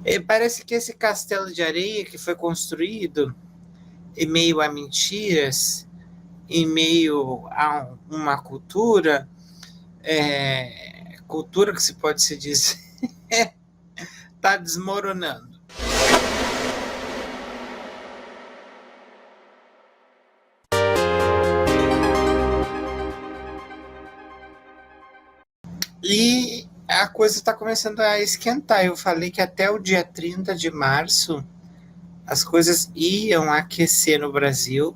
E parece que esse castelo de areia que foi construído em meio a mentiras, em meio a uma cultura, cultura que se pode se dizer, está desmoronando. E a coisa está começando a esquentar. Eu falei que até o dia 30 de março as coisas iam aquecer no Brasil.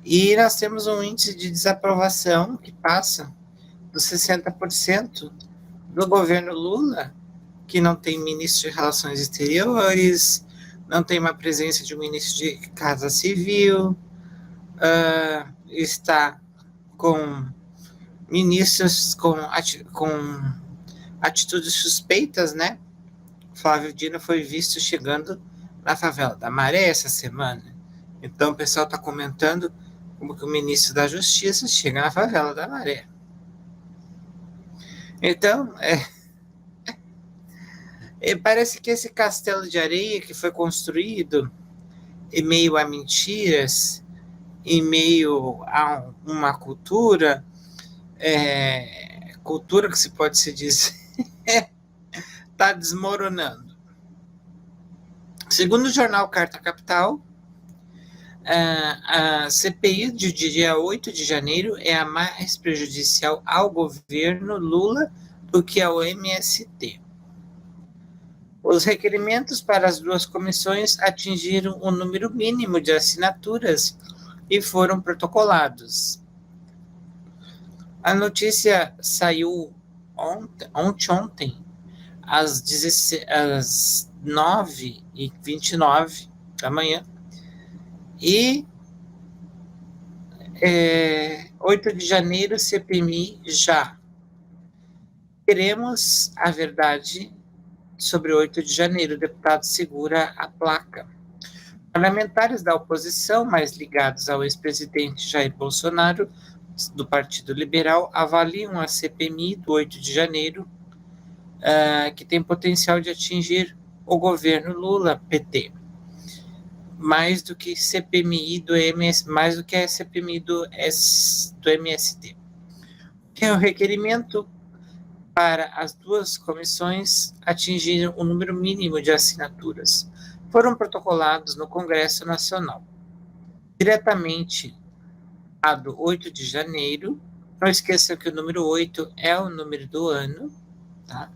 E nós temos um índice de desaprovação que passa dos 60% do governo Lula, que não tem ministro de Relações Exteriores, não tem uma presença de um ministro de Casa Civil, está com ministros com atitudes suspeitas, né? Flávio Dino foi visto chegando na favela da Maré essa semana. Então o pessoal está comentando como que o ministro da Justiça chega na favela da Maré. Então, parece que esse castelo de areia que foi construído em meio a mentiras, em meio a uma cultura, cultura que se pode se dizer, está desmoronando. Segundo o jornal Carta Capital, a CPI de dia 8 de janeiro é a mais prejudicial ao governo Lula do que ao MST. Os requerimentos para as duas comissões atingiram o número mínimo de assinaturas e foram protocolados. A notícia saiu ontem às 9h29 da manhã, e 8 de janeiro, CPMI já. Queremos a verdade sobre 8 de janeiro. O deputado segura a placa. Parlamentares da oposição, mais ligados ao ex-presidente Jair Bolsonaro, do Partido Liberal, avaliam a CPMI do 8 de janeiro, que tem potencial de atingir o governo Lula, PT. Mais do que CPMI do mais do que a CPMI do MST. Que é o requerimento para as duas comissões atingirem o número mínimo de assinaturas. Foram protocolados no Congresso Nacional. Diretamente a do 8 de janeiro, não esqueçam que o número 8 é o número do ano, tá?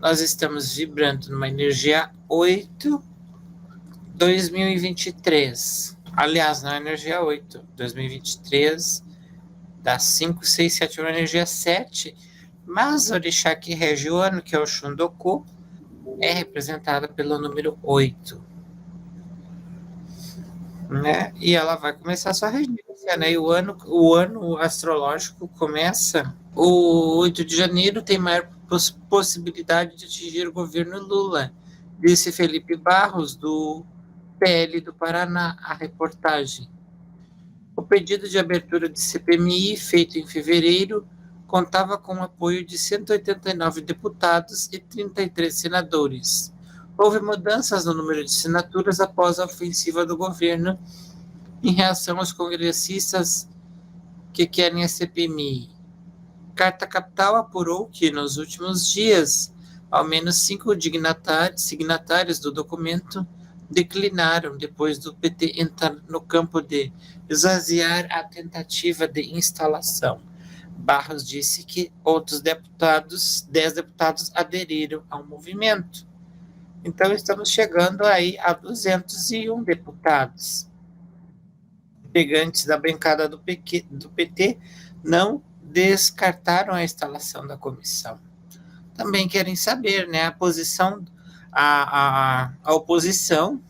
Nós estamos vibrando numa energia 8, 2023. Aliás, não é energia 8, 2023, dá 5, 6, 7, uma energia 7, mas o orixá que rege o ano, que é o Xundoku, é representada pelo número 8. Né? E ela vai começar a sua regência, né? E o ano astrológico começa. O 8 de janeiro tem maior possibilidade de atingir o governo Lula, disse Felipe Barros, do PL do Paraná, a reportagem. O pedido de abertura de CPMI, feito em fevereiro, contava com o apoio de 189 deputados e 33 senadores. Houve mudanças no número de assinaturas após a ofensiva do governo em reação aos congressistas que querem a CPMI. Carta Capital apurou que, nos últimos dias, ao menos 5 signatários do documento declinaram depois do PT entrar no campo de esvaziar a tentativa de instalação. Barros disse que outros 10 deputados aderiram ao movimento. Então, estamos chegando aí a 201 deputados. Integrantes da bancada do PT não descartaram a instalação da comissão. Também querem saber, né, a posição, a oposição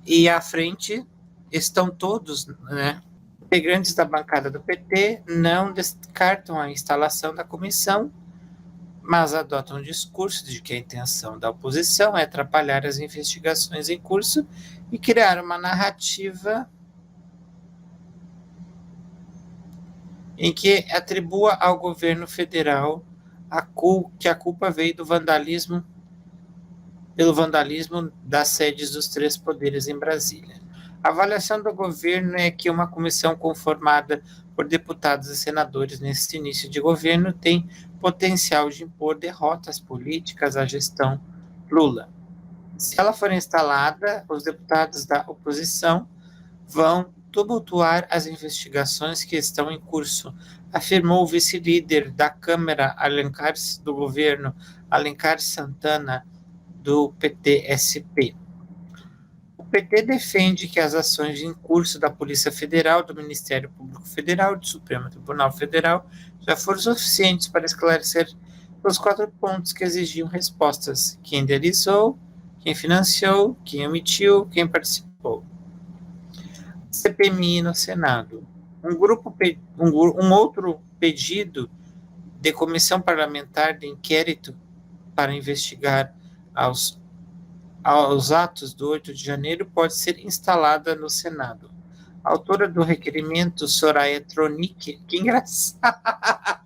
e à frente estão todos, né? Integrantes da bancada do PT não descartam a instalação da comissão, mas adotam o discurso de que a intenção da oposição é atrapalhar as investigações em curso e criar uma narrativa em que atribua ao governo federal que a culpa veio do vandalismo pelo vandalismo das sedes dos três poderes em Brasília. A avaliação do governo é que uma comissão conformada por deputados e senadores nesse início de governo tem potencial de impor derrotas políticas à gestão Lula. Se ela for instalada, os deputados da oposição vão tumultuar as investigações que estão em curso, afirmou o vice-líder da Câmara do governo, Alencar Santana, do PT-SP. O PT defende que as ações em curso da Polícia Federal, do Ministério Público Federal e do Supremo Tribunal Federal já foram suficientes para esclarecer os 4 pontos que exigiam respostas: quem idealizou, quem financiou, quem emitiu, quem participou. CPMI no Senado. Um outro pedido de comissão parlamentar de inquérito para investigar aos atos do 8 de janeiro pode ser instalada no Senado. A autora do requerimento, Soraya Tronic, que engraçado.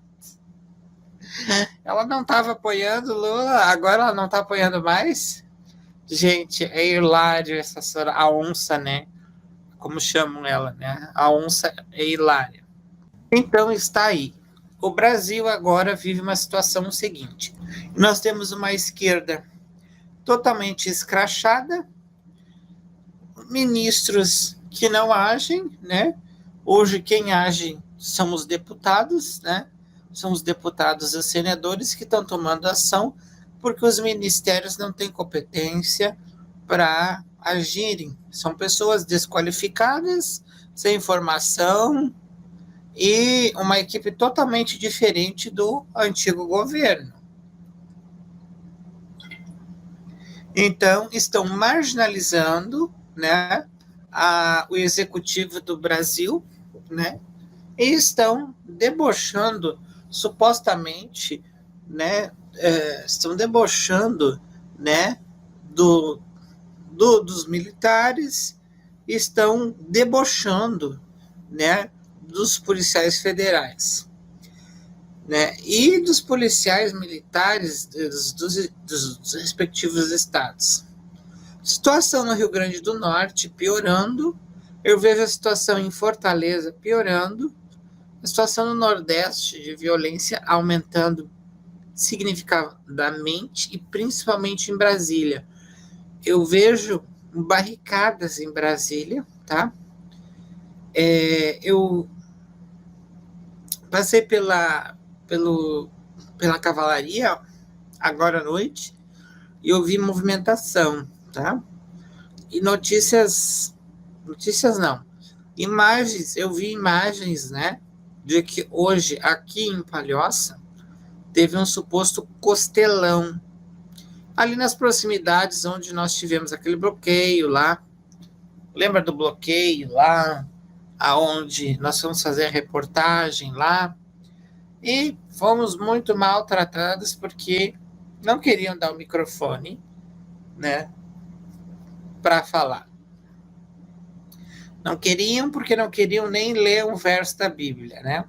Ela não estava apoiando Lula, agora ela não está apoiando mais? Gente, é hilário essa Soraya, a onça, né? Como chamam ela, né? A onça é hilária. Então está aí. O Brasil agora vive uma situação seguinte. Nós temos uma esquerda totalmente escrachada, ministros que não agem, né? Hoje quem age são os deputados, né? São os deputados e senadores que estão tomando ação porque os ministérios não têm competência para agirem. São pessoas desqualificadas, sem formação e uma equipe totalmente diferente do antigo governo. Então, estão marginalizando, né, o executivo do Brasil, né, e estão debochando, supostamente, né, estão debochando, né, dos militares, estão debochando, né, dos policiais federais, né, e dos policiais militares dos respectivos estados. Situação no Rio Grande do Norte piorando, eu vejo a situação em Fortaleza piorando, a situação no Nordeste de violência aumentando significativamente e principalmente em Brasília. Eu vejo barricadas em Brasília, tá? Eu passei pela cavalaria agora à noite e eu vi movimentação, tá? E imagens, eu vi imagens, né, de que hoje aqui em Palhoça teve um suposto costelão ali nas proximidades onde nós tivemos aquele bloqueio lá. Lembra do bloqueio lá, aonde nós fomos fazer a reportagem lá? E fomos muito maltratados porque não queriam dar o microfone, né, para falar. Não queriam porque não queriam nem ler um verso da Bíblia, né?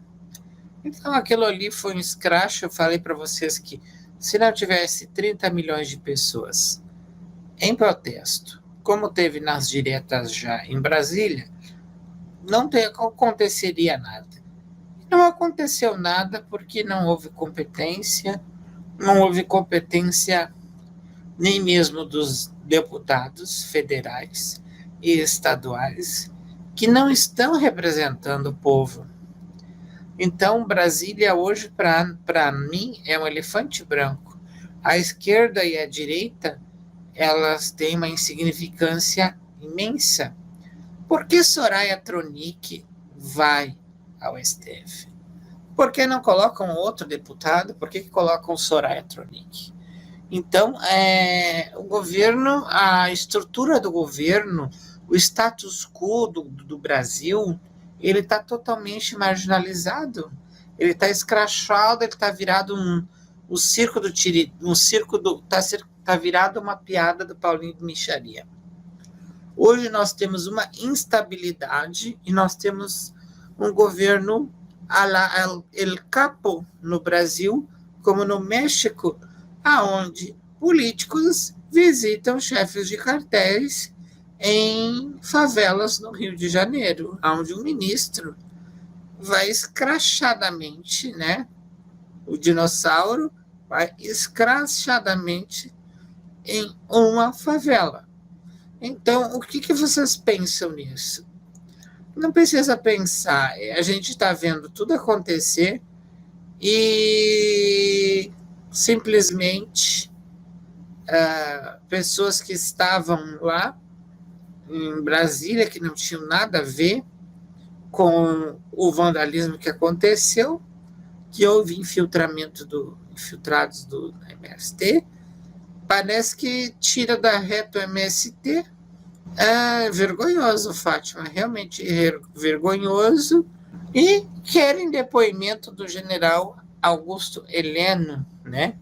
Então aquilo ali foi um escracho. Eu falei para vocês que se não tivesse 30 milhões de pessoas em protesto, como teve nas diretas já em Brasília, não aconteceria nada. Não aconteceu nada porque não houve competência, nem mesmo dos deputados federais e estaduais, que não estão representando o povo. Então, Brasília hoje, para mim, é um elefante branco. A esquerda e a direita, elas têm uma insignificância imensa. Por que Soraya Tronic vai ao STF? Por que não colocam outro deputado? Por que colocam Soraya Tronic? Então, o governo, a estrutura do governo, o status quo do Brasil, ele está totalmente marginalizado, ele está escrachado, ele está virado o circo do Tiri, tá virado uma piada do Paulinho de Micharia. Hoje nós temos uma instabilidade e nós temos um governo a la El Capo no Brasil, como no México, aonde políticos visitam chefes de cartéis em favelas no Rio de Janeiro, onde um ministro vai escrachadamente, né? O dinossauro vai escrachadamente em uma favela. Então, o que vocês pensam nisso? Não precisa pensar, a gente está vendo tudo acontecer e simplesmente pessoas que estavam lá em Brasília, que não tinham nada a ver com o vandalismo que aconteceu, que houve infiltrados do MST, parece que tira da reta o MST. É vergonhoso, Fátima, realmente vergonhoso. E querem depoimento do general Augusto Heleno, né?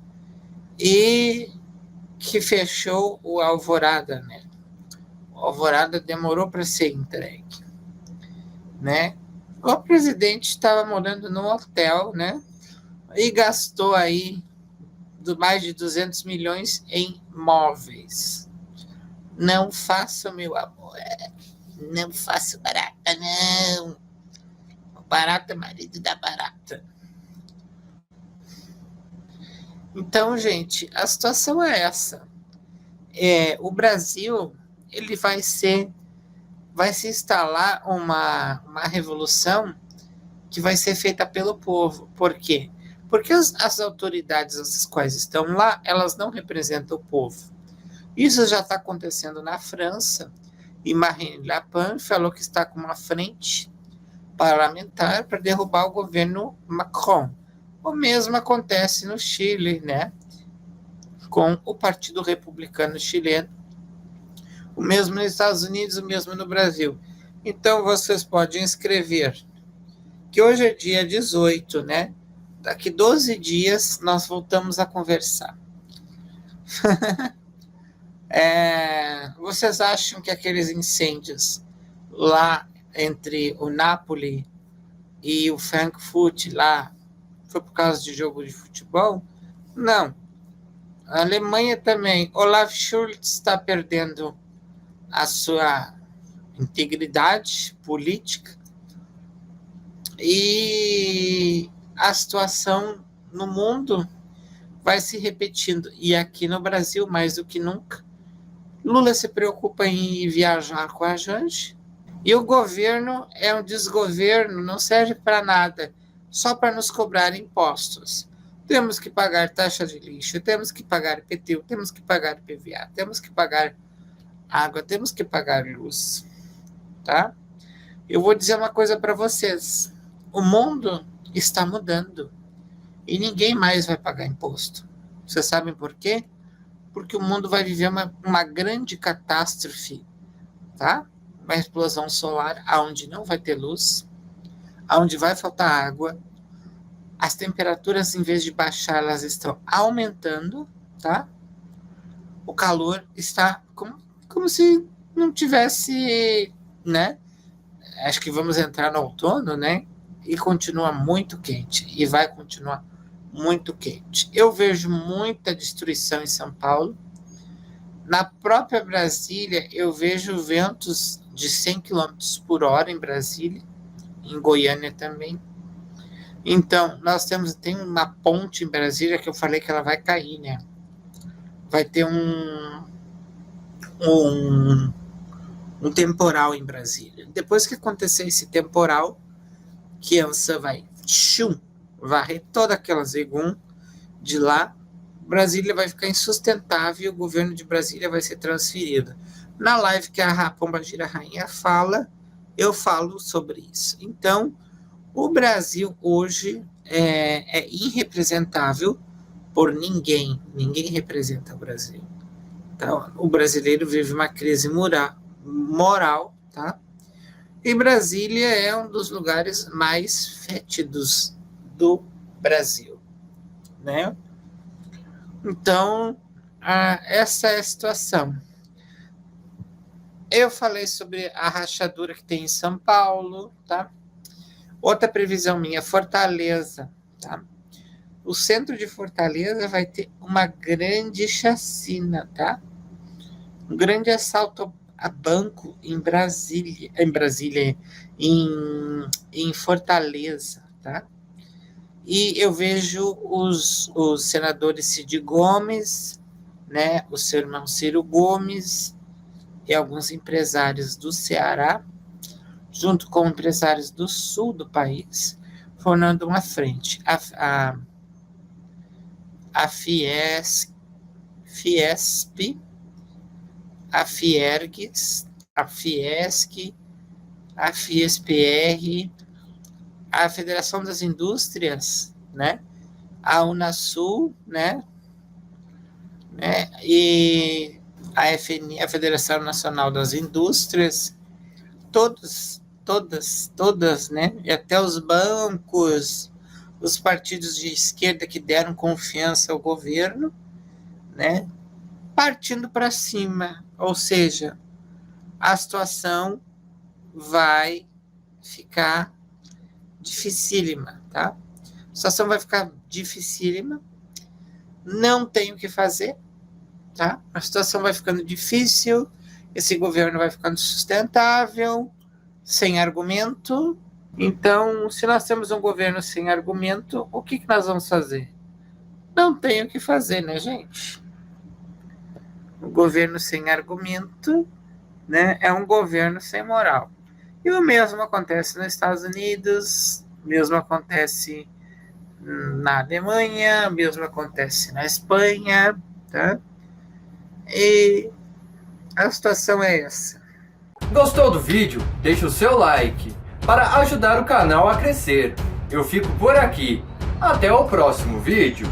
E que fechou o Alvorada, né? O Alvorada demorou para ser entregue, né? O presidente estava morando num hotel, né? E gastou aí mais de 200 milhões em móveis. Não faça, meu amor. Não faça barata, não. Barata, marido da barata. Então, gente, a situação é essa. O Brasil, ele vai se instalar uma revolução que vai ser feita pelo povo. Por quê? Porque as autoridades as quais estão lá, elas não representam o povo. Isso já está acontecendo na França, e Marine Le Pen falou que está com uma frente parlamentar para derrubar o governo Macron. O mesmo acontece no Chile, né? Com o Partido Republicano Chileno. O mesmo nos Estados Unidos, o mesmo no Brasil. Então, vocês podem escrever que hoje é dia 18, né? Daqui 12 dias nós voltamos a conversar. Vocês acham que aqueles incêndios lá entre o Napoli e o Frankfurt lá foi por causa de jogo de futebol? Não. A Alemanha também. Olaf Scholz está perdendo a sua integridade política e a situação no mundo vai se repetindo. E aqui no Brasil, mais do que nunca, Lula se preocupa em viajar com a gente e o governo é um desgoverno, não serve para nada, só para nos cobrar impostos. Temos que pagar taxa de lixo, temos que pagar IPTU, temos que pagar PVA, temos que pagar água, temos que pagar luz, tá? Eu vou dizer uma coisa para vocês. O mundo está mudando e ninguém mais vai pagar imposto. Vocês sabem por quê? Porque o mundo vai viver uma grande catástrofe, tá? Uma explosão solar onde não vai ter luz, onde vai faltar água, as temperaturas, em vez de baixar, elas estão aumentando, tá? O calor está como se não tivesse, né? Acho que vamos entrar no outono, né? E continua muito quente, e vai continuar muito quente. Eu vejo muita destruição em São Paulo. Na própria Brasília, eu vejo ventos de 100 km por hora em Brasília, em Goiânia também. Então, tem uma ponte em Brasília que eu falei que ela vai cair, né? Vai ter um temporal em Brasília. Depois que acontecer esse temporal, Kiança vai varrer toda aquela Zegum de lá. Brasília vai ficar insustentável e o governo de Brasília vai ser transferido. Na live que a Pombagira Rainha fala, eu falo sobre isso. Então, o Brasil hoje é irrepresentável por ninguém. Ninguém representa o Brasil. Então, o brasileiro vive uma crise moral, tá? E Brasília é um dos lugares mais fétidos do Brasil, né? Então, essa é a situação. Eu falei sobre a rachadura que tem em São Paulo, tá? Outra previsão minha, Fortaleza, tá? o centro de Fortaleza vai ter uma grande chacina, tá? Um grande assalto a banco em Fortaleza, tá? E eu vejo os senadores Cid Gomes, né, o seu irmão Ciro Gomes e alguns empresários do Ceará, junto com empresários do sul do país, formando uma frente. A Fiesp, a Fiergues, a Fiesc, a Fiespr, a Federação das Indústrias, né? A Unasul, né? E a FNI, a Federação Nacional das Indústrias, todas, né? E até os bancos, os partidos de esquerda que deram confiança ao governo, né? Partindo para cima, ou seja, a situação vai ficar dificílima, tá? A situação vai ficar dificílima, não tem o que fazer, tá? A situação vai ficando difícil, esse governo vai ficando sustentável, sem argumento. Então, se nós temos um governo sem argumento, o que nós vamos fazer? Não tem o que fazer, né, gente? O governo sem argumento, né, é um governo sem moral. E o mesmo acontece nos Estados Unidos, o mesmo acontece na Alemanha, o mesmo acontece na Espanha, tá? E a situação é essa. Gostou do vídeo? Deixa o seu like para ajudar o canal a crescer. Eu fico por aqui. Até o próximo vídeo.